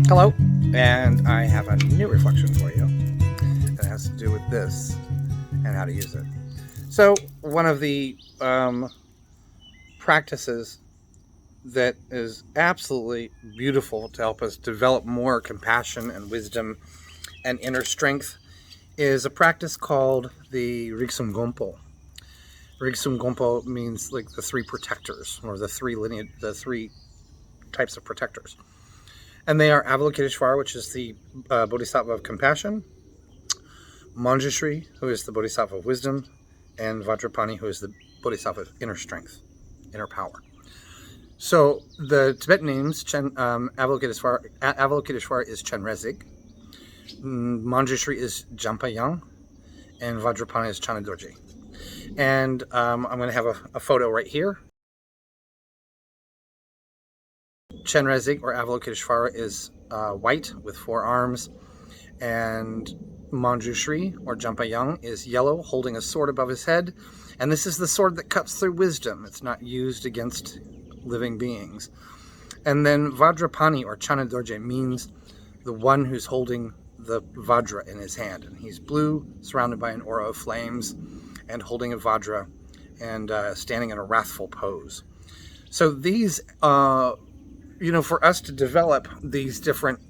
Hello, and I have a new reflection for you. It has to do with this and how to use it. So, one of the practices that is absolutely beautiful to help us develop more compassion and wisdom and inner strength is a practice called the Rigsum Gompo. Rigsum Gompo means like the three protectors, or the three types of protectors. And they are Avalokiteshvara, which is the Bodhisattva of compassion, Manjushri, who is the Bodhisattva of wisdom, and Vajrapani, who is the Bodhisattva of inner strength, inner power. So the Tibetan names, Avalokiteshvara is Chenrezig, Manjushri is Jampayang, and Vajrapani is Chanadorji. And I'm going to have a photo right here. Chenrezig, or Avalokiteshvara, is white with 4 arms, and Manjushri, or Jampayang, is yellow, holding a sword above his head. And this is the sword that cuts through wisdom. It's not used against living beings. And then Vajrapani, or Chanadorje, means the one who's holding the Vajra in his hand. And he's blue, surrounded by an aura of flames, and holding a Vajra, and standing in a wrathful pose. So these, for us to develop these different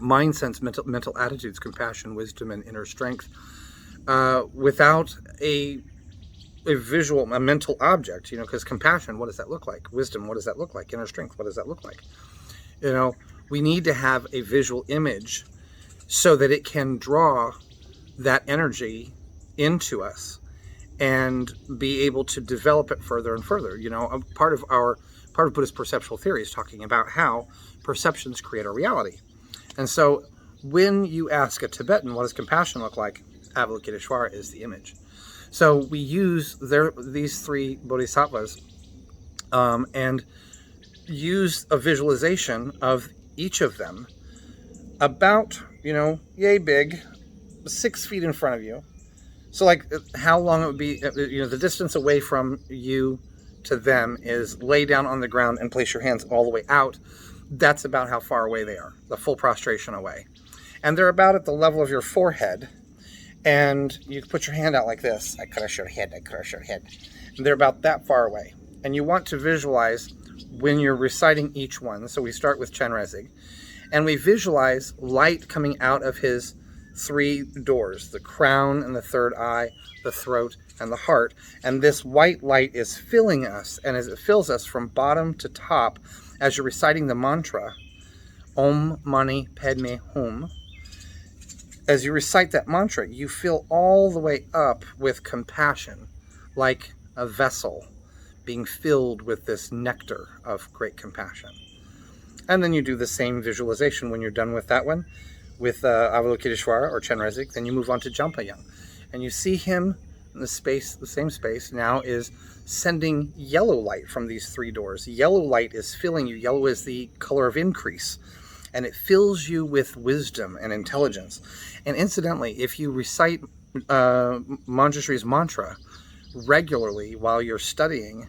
mindsets, mental attitudes, compassion, wisdom, and inner strength, without a visual, a mental object, because compassion, what does that look like? Wisdom, what does that look like? Inner strength, what does that look like? We need to have a visual image so that it can draw that energy into us and be able to develop it further and further. Part of Buddhist perceptual theory is talking about how perceptions create our reality. And so when you ask a Tibetan, what does compassion look like? Avalokiteshvara is the image. So we use these 3 bodhisattvas and use a visualization of each of them about, yay big, 6 feet in front of you. So like how long it would be, the distance away from you to them is lay down on the ground and place your hands all the way out. That's about how far away they are, the full prostration away. And they're about at the level of your forehead. And you put your hand out like this. I crush your head, I crush your head. And they're about that far away. And you want to visualize when you're reciting each one. So we start with Chenrezig. And we visualize light coming out of his 3 doors, the crown and the third eye, the throat and the heart. And this white light is filling us. And as it fills us from bottom to top, as you're reciting the mantra, Om Mani Padme Hum, as you recite that mantra, you fill all the way up with compassion, like a vessel being filled with this nectar of great compassion. And then you do the same visualization when you're done with that one, with Avalokiteshvara, or Chenrezig. Then you move on to Jampayang. And you see him in the same space, now is sending yellow light from these 3 doors. Yellow light is filling you. Yellow is the color of increase. And it fills you with wisdom and intelligence. And incidentally, if you recite Manjushri's mantra regularly while you're studying,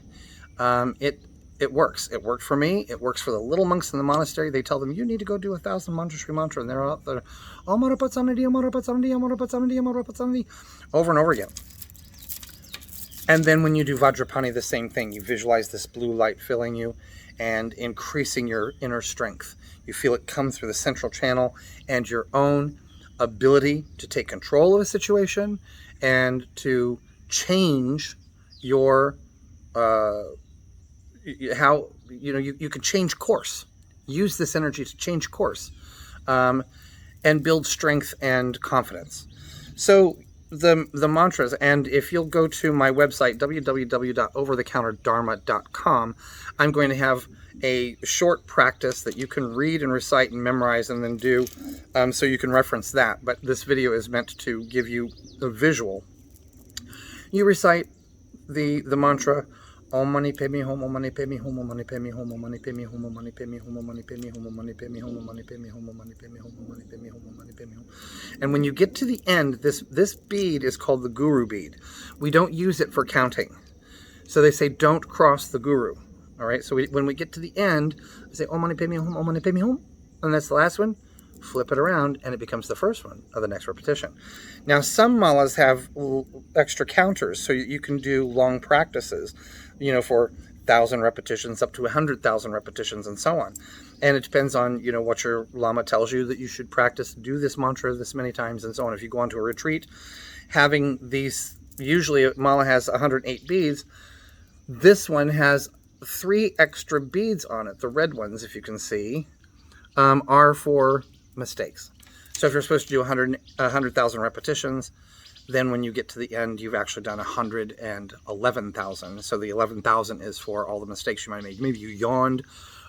it works. It worked for me. It works for the little monks in the monastery. They tell them, you need to go do 1,000 Manjushri mantra. And they're out there, Amarapatsandi, Amarapatsandi, Amarapatsandi, Amarapatsandi, over and over again. And then when you do Vajrapani, the same thing. You visualize this blue light filling you and increasing your inner strength. You feel it come through the central channel, and your own ability to take control of a situation and to change your you can change course. Use this energy to change course and build strength and confidence. So the mantras, and if you'll go to my website, www.overthecounterdharma.com, I'm going to have a short practice that you can read and recite and memorize and then do, so you can reference that. But this video is meant to give you a visual. You recite the mantra, Om Mani Padme Hum, Om Mani Padme Hum, Om Mani Padme Hum, Om Mani Padme Hum, Om Mani Padme Hum, Om Mani Padme Hum, Om Mani Padme Hum, Om Mani Padme Hum, Om Mani Padme Hum, Om Mani Padme Hum, Om Mani Padme Hum. And when you get to the end, this bead is called the Guru bead. We don't use it for counting. So they say don't cross the Guru. All right, so when we get to the end, we say Om Mani Padme Hum, Om Mani Padme Hum, and that's the last one, flip it around, and it becomes the first one of the next repetition. Now, some malas have extra counters, so you can do long practices, for 1,000 repetitions up to 100,000 repetitions and so on. And it depends on, what your lama tells you that you should practice, do this mantra this many times and so on. If you go onto a retreat, having these, usually a mala has 108 beads. This one has 3 extra beads on it. The red ones, if you can see, are for mistakes. So if you're supposed to do 100,000 repetitions, then when you get to the end, you've actually done 111,000. So the 11,000 is for all the mistakes you might have made. Maybe you yawned,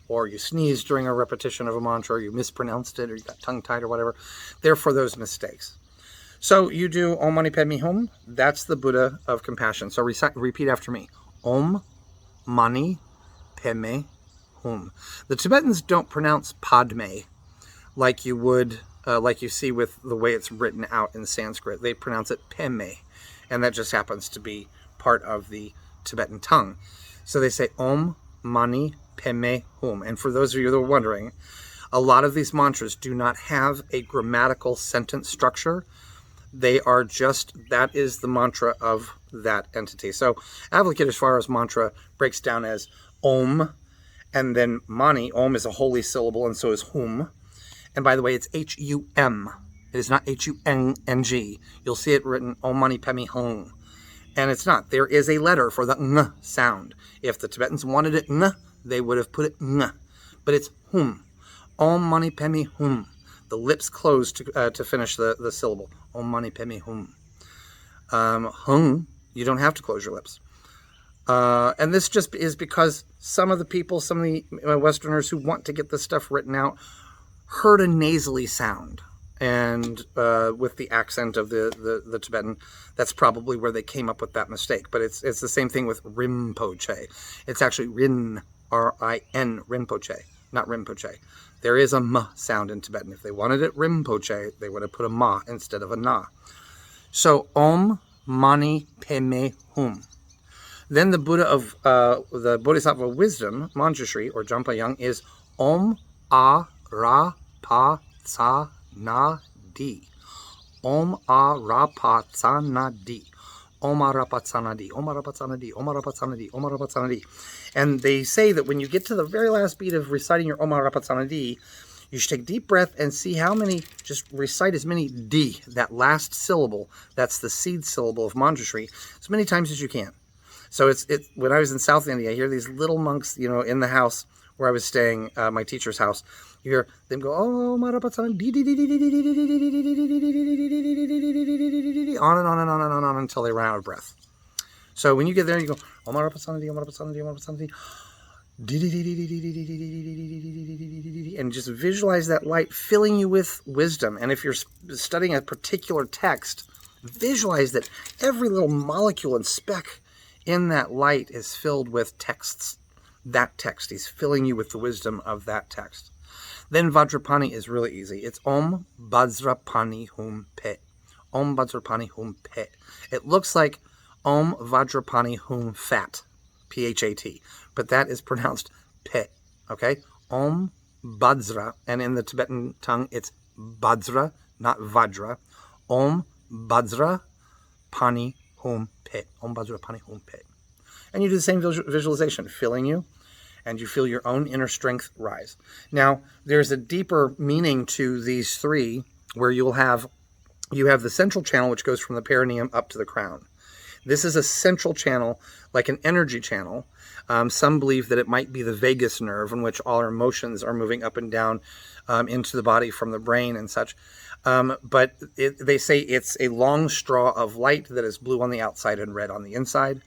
or you sneezed during a repetition of a mantra, or you mispronounced it, or you got tongue-tied or whatever. They're for those mistakes. So you do Om Mani Padme Hum. That's the Buddha of compassion. So repeat after me. Om Mani Padme Hum. The Tibetans don't pronounce Padme like you would, like you see with the way it's written out in Sanskrit. They pronounce it Peme, and that just happens to be part of the Tibetan tongue. So they say Om Mani Padme Hum. And for those of you that are wondering, a lot of these mantras do not have a grammatical sentence structure. They are just, that is the mantra of that entity. So Avalokiteshvara's mantra breaks down as Om, and then Mani. Om is a holy syllable, and so is Hum. And by the way, it's H-U-M. It is not H-U-N-N-G. You'll see it written Om Mani Padme Hum. And it's not. There is a letter for the ng sound. If the Tibetans wanted it ng, they would have put it ng. But it's Hum. Om Mani Padme Hum. The lips close to finish the syllable. Om Mani Padme Hum. Hum, you don't have to close your lips. And this just is because some of the people, some of the Westerners who want to get this stuff written out, heard a nasally sound. And with the accent of the Tibetan, that's probably where they came up with that mistake. But it's the same thing with Rinpoche. It's actually Rin, R-I-N, Rinpoche, not Rinpoche. There is a M sound in Tibetan. If they wanted it Rinpoche, they would have put a Ma instead of a Na. So Om Mani Padme Hum. Then the Buddha of the Bodhisattva of wisdom, Manjushri or Jampa Yang, is Om A Ra Pa Tsa Na Di. Om A Ra Pa Tsa Na Di. Om A Ra Pa Tsa Na Di. Om A Ra Pa Tsa Na Di. Om A Ra Pa Tsa Na Di. Om A Ra Pa Tsa Na Di. And they say that when you get to the very last beat of reciting your Om A Ra Pa Tsa Na Di, you should take a deep breath and see how many, just recite as many D, that last syllable, that's the seed syllable of Manjushri, as many times as you can. So when I was in South India, I hear these little monks, in the house where I was staying, my teacher's house. You hear them go, oh, on and on and on and on until they run out of breath. So when you get there, you go, and just visualize that light filling you with wisdom. And if you're studying a particular text, visualize that every little molecule and speck in that light is filled with texts. That text, he's filling you with the wisdom of that text. Then Vajrapani is really easy. It's Om Vajrapani Hum Pe. Om Vajrapani Hum Pe. It looks like Om Vajrapani Hum Fat, P-H-A-T, but that is pronounced Pe, okay? Om Bajra, and in the Tibetan tongue, it's Bajra, not Vajra. Om Bajra Pani Hum Pe. Om Bajra Pani Hum Pe. And you do the same visualization, filling you, and you feel your own inner strength rise. Now, there's a deeper meaning to these three, where you have the central channel, which goes from the perineum up to the crown. This is a central channel, like an energy channel. Some believe that it might be the vagus nerve, in which all our emotions are moving up and down into the body from the brain and such. But they say it's a long straw of light that is blue on the outside and red on the inside.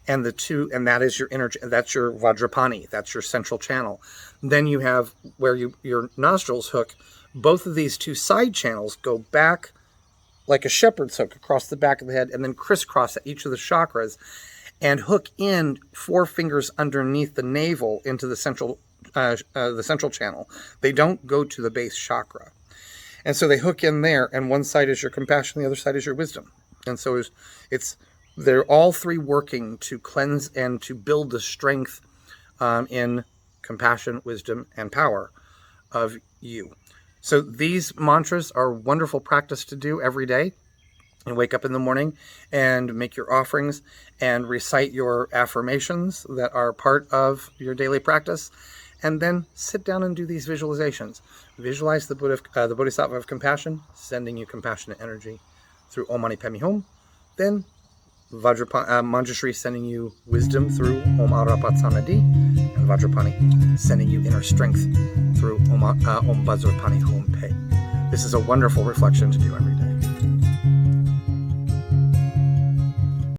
And that is your energy. That's your Vajrapani. That's your central channel. Then you have where your nostrils hook. Both of these two side channels go back like a shepherd's hook across the back of the head, and then crisscross at each of the chakras, and hook in 4 fingers underneath the navel into the central channel. They don't go to the base chakra, and so they hook in there. And one side is your compassion, the other side is your wisdom. And so they're all three working to cleanse and to build the strength in compassion, wisdom, and power of you. So these mantras are wonderful practice to do every day. And wake up in the morning and make your offerings and recite your affirmations that are part of your daily practice. And then sit down and do these visualizations. Visualize the the Bodhisattva of compassion, sending you compassionate energy through Om Mani Padme Hum. Then Manjushri sending you wisdom through Om Arapat-Samadi, and Vajrapani sending you inner strength through Om Vajrapani Hum Pe. This is a wonderful reflection to do every day.